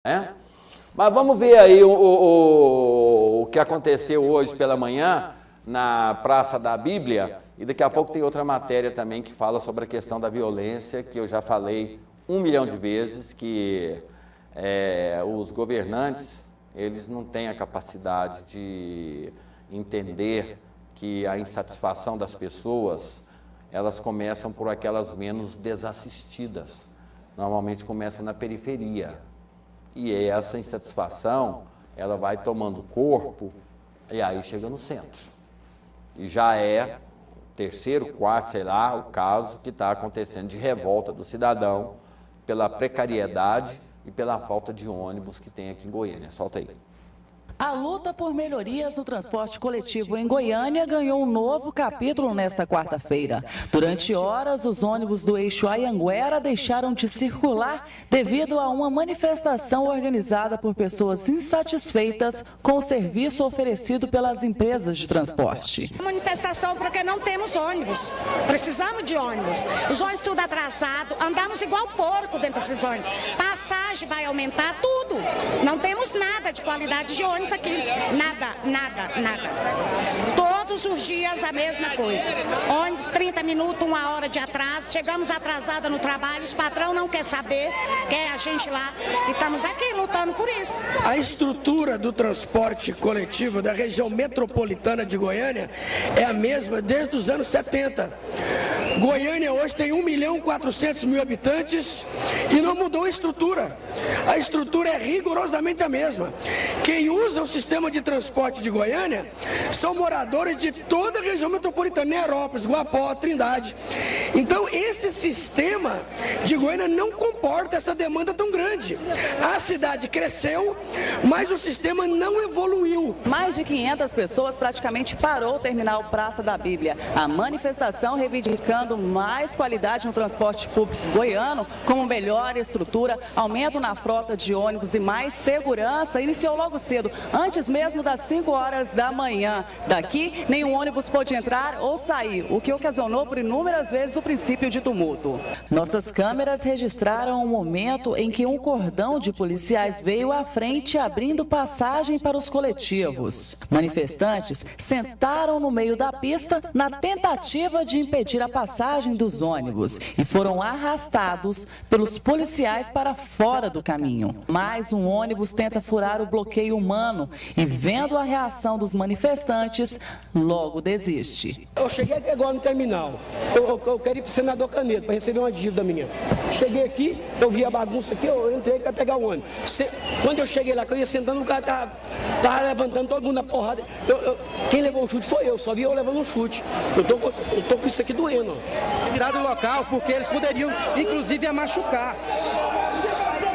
né? Mas vamos ver aí o que aconteceu hoje pela manhã na Praça da Bíblia, e daqui a pouco tem outra matéria também que fala sobre a questão da violência, que eu já falei 1 milhão de vezes, que os governantes, eles não têm a capacidade de entender que a insatisfação das pessoas, elas começam por aquelas menos desassistidas, normalmente começa na periferia, e essa insatisfação, ela vai tomando corpo, e aí chega no centro, e já é terceiro, quarto, sei lá, o caso que está acontecendo de revolta do cidadão pela precariedade e pela falta de ônibus que tem aqui em Goiânia. Solta aí. A luta por melhorias no transporte coletivo em Goiânia ganhou um novo capítulo nesta quarta-feira. Durante horas, os ônibus do eixo Anhanguera deixaram de circular devido a uma manifestação organizada por pessoas insatisfeitas com o serviço oferecido pelas empresas de transporte. Manifestação porque não temos ônibus, precisamos de ônibus. Os ônibus tudo atrasado, andamos igual porco dentro desses ônibus. Passagem vai aumentar tudo, não temos nada de qualidade de ônibus aqui, nada. Todos os dias a mesma coisa. Ônibus 30 minutos, 1 hora de atraso, chegamos atrasada no trabalho, os patrão não quer saber, quer a gente lá, e estamos aqui lutando por isso. A estrutura do transporte coletivo da região metropolitana de Goiânia é a mesma desde os anos 70. Goiânia hoje tem 1.400.000 habitantes e não mudou a estrutura. A estrutura é rigorosamente a mesma. Quem usa o sistema de transporte de Goiânia são moradores de toda a região metropolitana, Nerópolis, Guapó, Trindade. Então, esse sistema de Goiânia não comporta essa demanda tão grande. A cidade cresceu, mas o sistema não evoluiu. Mais de 500 pessoas praticamente parou o terminal Praça da Bíblia. A manifestação reivindicando mais qualidade no transporte público goiano, como melhor estrutura, aumento na frota de ônibus e mais segurança, iniciou logo cedo, antes mesmo das 5 horas da manhã. Daqui, nenhum ônibus pôde entrar ou sair, o que ocasionou por inúmeras vezes o princípio de tumulto. Nossas câmeras registraram o momento em que um cordão de policiais veio à frente abrindo passagem para os coletivos. Manifestantes sentaram no meio da pista na tentativa de impedir a passagem dos ônibus e foram arrastados pelos policiais para fora do caminho. Mais um ônibus tenta furar o bloqueio humano e, vendo a reação dos manifestantes, logo desiste. Eu cheguei aqui agora no terminal. Eu queria ir para o senador Canedo para receber uma dívida minha. Cheguei aqui, eu vi a bagunça aqui, eu entrei para pegar o ônibus. Quando eu cheguei lá, que eu ia sentando, o cara tava levantando todo mundo na porrada. Quem levou o chute foi eu, só vi eu levando um chute. Eu tô com isso aqui doendo. Tirar do local porque eles poderiam, inclusive, machucar.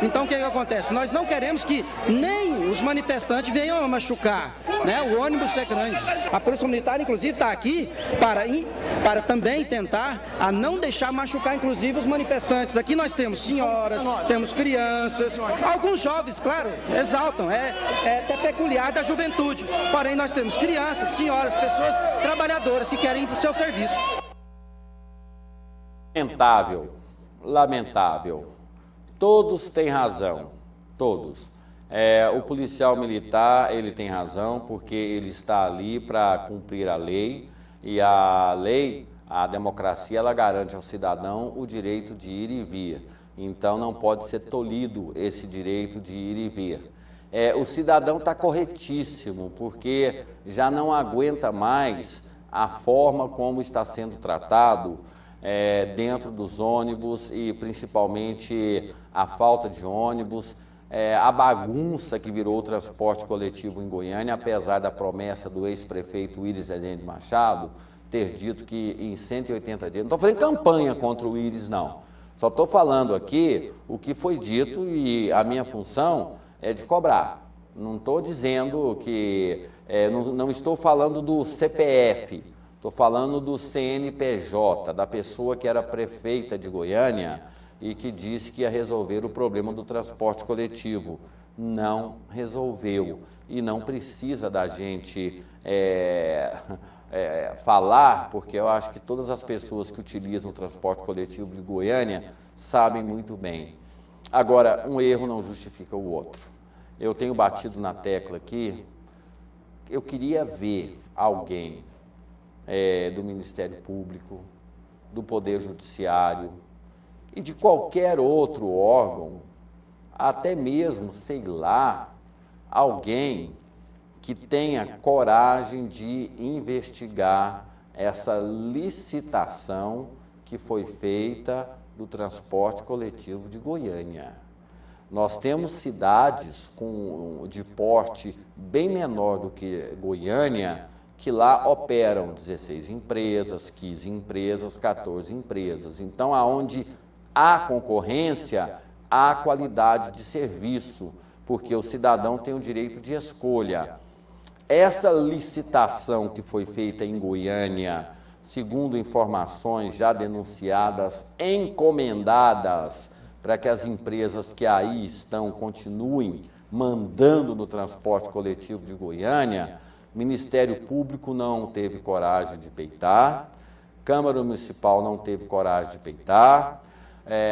Então, o que acontece? Nós não queremos que nem os manifestantes venham a machucar, né? O ônibus é grande. A Polícia Militar, inclusive, está aqui para também tentar a não deixar machucar, inclusive, os manifestantes. Aqui nós temos senhoras, temos crianças, alguns jovens, claro, exaltam, é até peculiar da juventude. Porém, nós temos crianças, senhoras, pessoas trabalhadoras que querem ir para o seu serviço. Lamentável. Todos têm razão, todos. O policial militar, ele tem razão, porque ele está ali para cumprir a lei, e a lei, a democracia, ela garante ao cidadão o direito de ir e vir. Então, não pode ser tolhido esse direito de ir e vir. O cidadão está corretíssimo, porque já não aguenta mais a forma como está sendo tratado dentro dos ônibus e principalmente a falta de ônibus, a bagunça que virou o transporte coletivo em Goiânia, apesar da promessa do ex-prefeito Íris Rezende Machado ter dito que em 180 dias, não estou fazendo campanha contra o Íris não, só estou falando aqui o que foi dito e a minha função é de cobrar. Não estou dizendo que, não estou falando do CPF, estou falando do CNPJ, da pessoa que era prefeita de Goiânia e que disse que ia resolver o problema do transporte coletivo. Não resolveu e não precisa da gente falar, porque eu acho que todas as pessoas que utilizam o transporte coletivo de Goiânia sabem muito bem. Agora, um erro não justifica o outro. Eu tenho batido na tecla aqui, eu queria ver alguém do Ministério Público, do Poder Judiciário e de qualquer outro órgão, até mesmo, sei lá, alguém que tenha coragem de investigar essa licitação que foi feita do transporte coletivo de Goiânia. Nós temos cidades de porte bem menor do que Goiânia, que lá operam 16 empresas, 15 empresas, 14 empresas. Então, aonde há concorrência, há qualidade de serviço, porque o cidadão tem o direito de escolha. Essa licitação que foi feita em Goiânia, segundo informações já denunciadas, encomendadas, para que as empresas que aí estão continuem mandando no transporte coletivo de Goiânia, o Ministério Público não teve coragem de peitar, Câmara Municipal não teve coragem de peitar,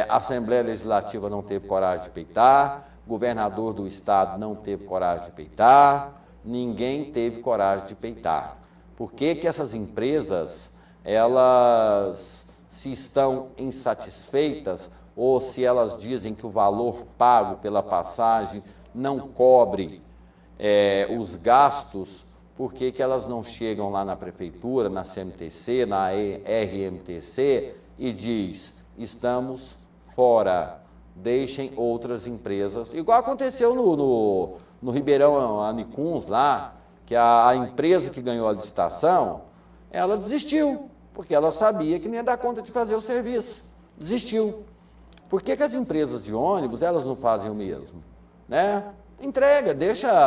Assembleia Legislativa não teve coragem de peitar, governador do estado não teve coragem de peitar, ninguém teve coragem de peitar. Por que que essas empresas, elas se estão insatisfeitas ou se elas dizem que o valor pago pela passagem não cobre os gastos, por que que elas não chegam lá na prefeitura, na CMTC, na RMTC e diz, estamos fora, deixem outras empresas, igual aconteceu no Ribeirão Anicuns lá, que a empresa que ganhou a licitação, ela desistiu, porque ela sabia que não ia dar conta de fazer o serviço, desistiu. Por que que as empresas de ônibus, elas não fazem o mesmo? Né? Entrega,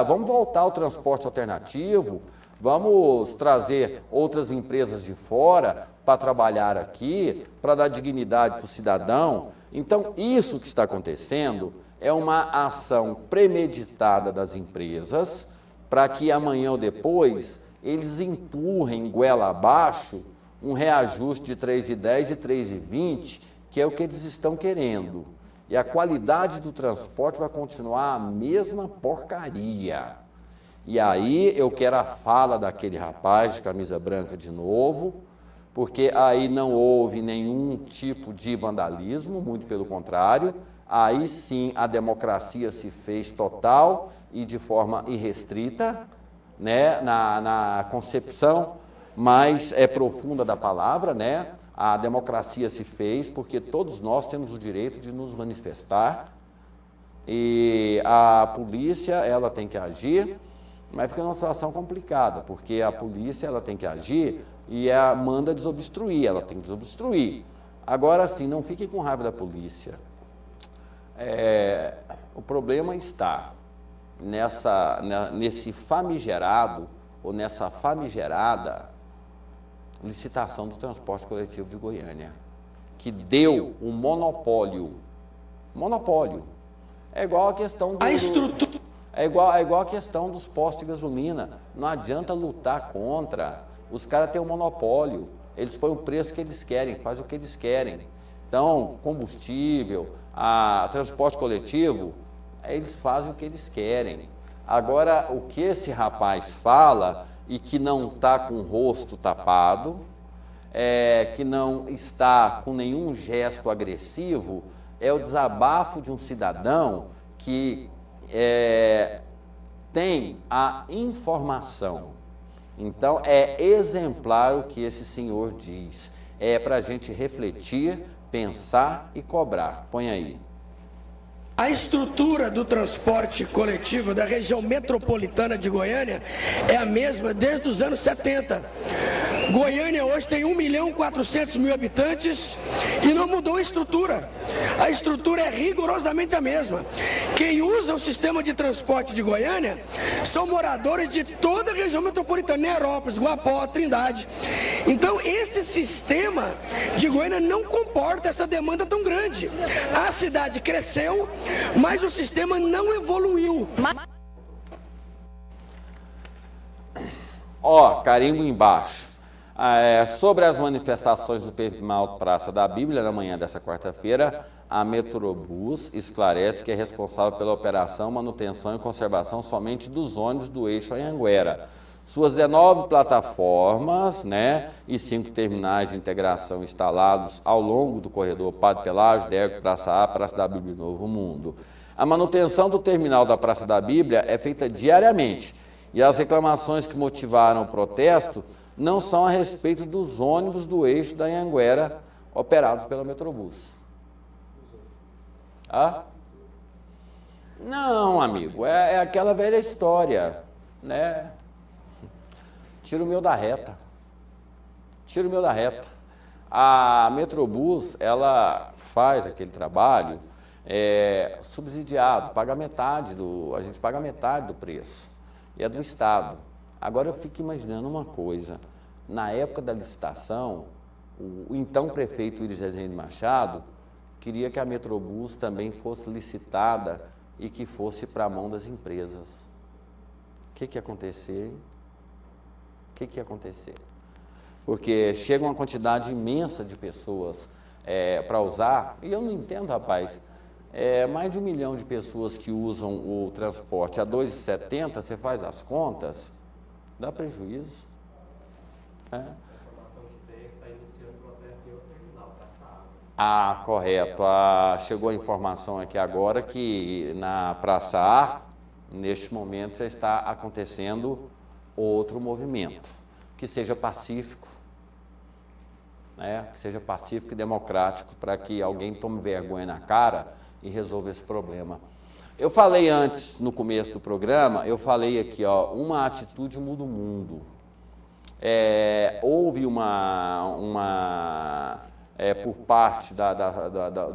vamos voltar ao transporte alternativo, vamos trazer outras empresas de fora para trabalhar aqui, para dar dignidade para o cidadão. Então, isso que está acontecendo é uma ação premeditada das empresas para que amanhã ou depois eles empurrem goela abaixo um reajuste de 3,10 e 3,20, que é o que eles estão querendo. E a qualidade do transporte vai continuar a mesma porcaria. E aí eu quero a fala daquele rapaz de camisa branca de novo, porque aí não houve nenhum tipo de vandalismo, muito pelo contrário, aí sim a democracia se fez total e de forma irrestrita, né, na concepção mais profunda da palavra, né? A democracia se fez porque todos nós temos o direito de nos manifestar e a polícia, ela tem que agir, mas fica numa situação complicada, porque a polícia, ela tem que agir e manda desobstruir, ela tem que desobstruir. Agora, sim, não fiquem com raiva da polícia. O problema está nesse famigerado ou nessa famigerada licitação do transporte coletivo de Goiânia, que deu um monopólio. Monopólio. É igual a questão é igual a questão dos postos de gasolina. Não adianta lutar contra. Os caras têm um monopólio. Eles põem o preço que eles querem, fazem o que eles querem. Então, combustível, transporte coletivo, eles fazem o que eles querem. Agora, o que esse rapaz fala e que não está com o rosto tapado, que não está com nenhum gesto agressivo, é o desabafo de um cidadão que tem a informação. Então, é exemplar o que esse senhor diz. É para a gente refletir, pensar e cobrar. Põe aí. A estrutura do transporte coletivo da região metropolitana de Goiânia é a mesma desde os anos 70. Goiânia hoje tem 1.400.000 habitantes e não mudou a estrutura. A estrutura é rigorosamente a mesma. Quem usa o sistema de transporte de Goiânia são moradores de toda a região metropolitana, Nerópolis, Guapó, Trindade. Então, esse sistema de Goiânia não comporta essa demanda tão grande. A cidade cresceu, mas o sistema não evoluiu. Carimbo embaixo. Sobre as manifestações do terminal Praça da Bíblia, na manhã dessa quarta-feira, a Metrobus esclarece que é responsável pela operação, manutenção e conservação somente dos ônibus do eixo Anhanguera. Suas 19 plataformas, e 5 terminais de integração instalados ao longo do corredor Padre Pelágio, Dergo, Praça A, Praça da Bíblia e Novo Mundo. A manutenção do terminal da Praça da Bíblia é feita diariamente e as reclamações que motivaram o protesto não são a respeito dos ônibus do eixo da Anhanguera operados pela Metrobus. Não, amigo, é aquela velha história, Tira o meu da reta. Tira o meu da reta. A Metrobus, ela faz aquele trabalho subsidiado, a gente paga metade do preço. E é do Estado. Agora eu fico imaginando uma coisa. Na época da licitação, o então prefeito Iris Rezende Machado queria que a Metrobus também fosse licitada e que fosse para a mão das empresas. O que ia acontecer, hein? O que ia acontecer? Porque chega uma quantidade imensa de pessoas para usar, e eu não entendo, rapaz, mais de 1 milhão de pessoas que usam o transporte a R$ 2,70, você faz as contas, dá prejuízo. A informação que tem é que está iniciando protesto em outro terminal, Praça A. Correto. Chegou a informação aqui agora que na Praça A, neste momento, já está acontecendo outro movimento, que seja pacífico, que seja pacífico e democrático, para que alguém tome vergonha na cara e resolva esse problema. Eu falei antes, no começo do programa, eu falei aqui, uma atitude muda o mundo. Houve por parte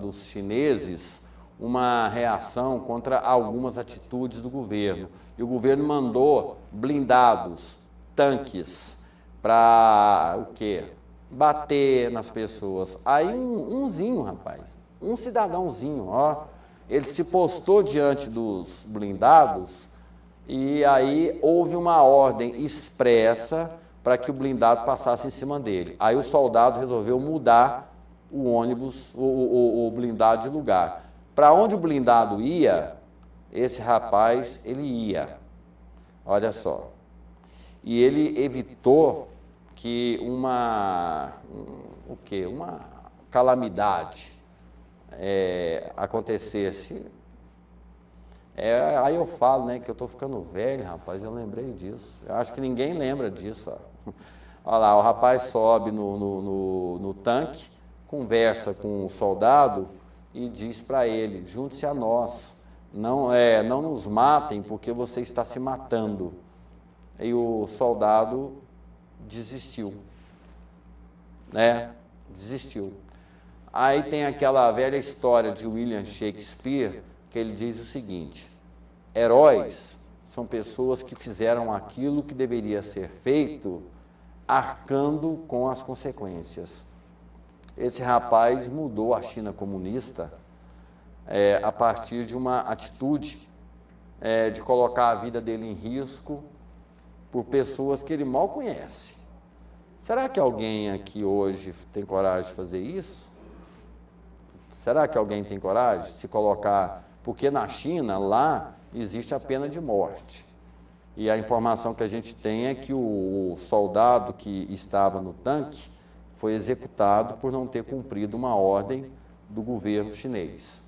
dos chineses, uma reação contra algumas atitudes do governo. E o governo mandou blindados, tanques, para o quê? Bater nas pessoas. Aí um cidadãozinho, ele se postou diante dos blindados e aí houve uma ordem expressa para que o blindado passasse em cima dele. Aí o soldado resolveu mudar o ônibus, o blindado de lugar. Para onde o blindado ia, esse rapaz, ele ia. Olha só. E ele evitou que uma calamidade acontecesse. Aí eu falo, que eu estou ficando velho, rapaz, eu lembrei disso. Eu acho que ninguém lembra disso. Olha lá, o rapaz sobe no tanque, conversa com o soldado e diz para ele: junte-se a nós, não nos matem porque você está se matando. E o soldado desistiu, desistiu. Aí tem aquela velha história de William Shakespeare, que ele diz o seguinte: heróis são pessoas que fizeram aquilo que deveria ser feito, arcando com as consequências. Esse rapaz mudou a China comunista a partir de uma atitude de colocar a vida dele em risco por pessoas que ele mal conhece. Será que alguém aqui hoje tem coragem de fazer isso? Será que alguém tem coragem de se colocar? Porque na China, lá, existe a pena de morte. E a informação que a gente tem é que o soldado que estava no tanque foi executado por não ter cumprido uma ordem do governo chinês.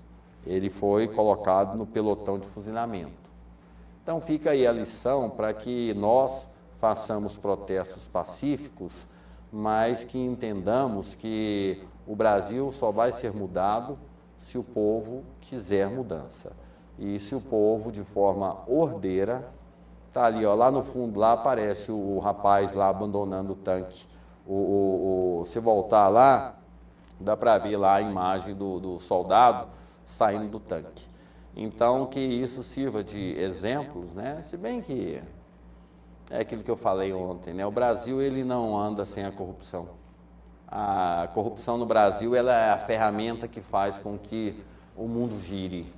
Ele foi colocado no pelotão de fuzilamento. Então fica aí a lição para que nós façamos protestos pacíficos, mas que entendamos que o Brasil só vai ser mudado se o povo quiser mudança. E se o povo, de forma ordeira, está ali, lá no fundo, lá aparece o rapaz lá abandonando o tanque. Se voltar lá, dá para ver lá a imagem do soldado saindo do tanque. Então, que isso sirva de exemplos, se bem que é aquilo que eu falei ontem, o Brasil ele não anda sem a corrupção. A corrupção no Brasil ela é a ferramenta que faz com que o mundo gire,